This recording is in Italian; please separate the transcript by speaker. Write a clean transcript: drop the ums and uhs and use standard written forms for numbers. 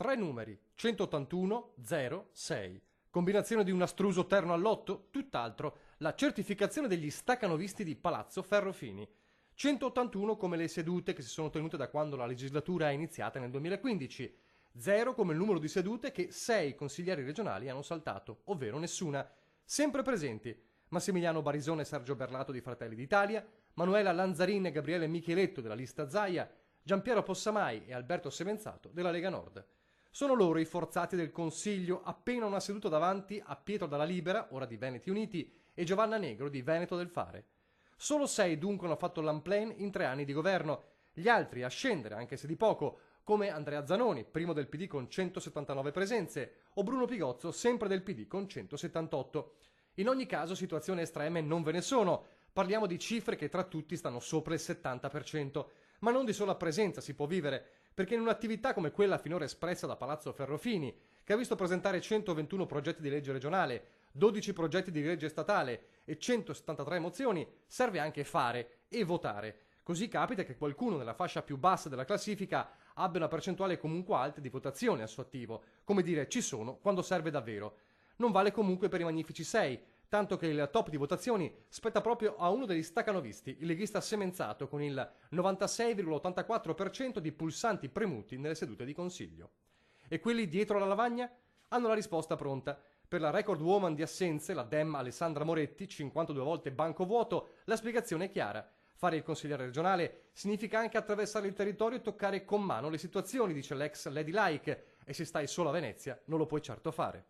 Speaker 1: Tre numeri, 181 0 6. Combinazione di un astruso terno all'otto? Tutt'altro, la certificazione degli staccanovisti di Palazzo Ferrofini. 181 come le sedute che si sono tenute da quando la legislatura è iniziata nel 2015. 0 come il numero di sedute che 6 consiglieri regionali hanno saltato, ovvero nessuna. Sempre presenti Massimiliano Barisone e Sergio Berlato di Fratelli d'Italia, Manuela Lanzarin e Gabriele Micheletto della lista Zaia, Giampiero Possamai e Alberto Semenzato della Lega Nord. Sono loro i forzati del Consiglio, appena una seduta davanti a Pietro Dalla Libera, ora di Veneti Uniti, e Giovanna Negro di Veneto del Fare. Solo 6 dunque hanno fatto l'unplan in 3 anni di governo, gli altri a scendere, anche se di poco, come Andrea Zanoni, primo del PD con 179 presenze, o Bruno Pigozzo, sempre del PD con 178. In ogni caso situazioni estreme non ve ne sono, parliamo di cifre che tra tutti stanno sopra il 70%, ma non di sola presenza si può vivere, perché in un'attività come quella finora espressa da Palazzo Ferrofini, che ha visto presentare 121 progetti di legge regionale, 12 progetti di legge statale e 173 mozioni, serve anche fare e votare. Così capita che qualcuno nella fascia più bassa della classifica abbia una percentuale comunque alta di votazione a suo attivo, come dire ci sono quando serve davvero. Non vale comunque per i magnifici 6, tanto che il top di votazioni spetta proprio a uno degli staccanovisti, il leghista Semenzato, con il 96,84% di pulsanti premuti nelle sedute di consiglio. E quelli dietro la lavagna hanno la risposta pronta. Per la record woman di assenze, la Dem Alessandra Moretti, 52 volte banco vuoto, la spiegazione è chiara. Fare il consigliere regionale significa anche attraversare il territorio e toccare con mano le situazioni, dice l'ex Ladylike, e se stai solo a Venezia non lo puoi certo fare.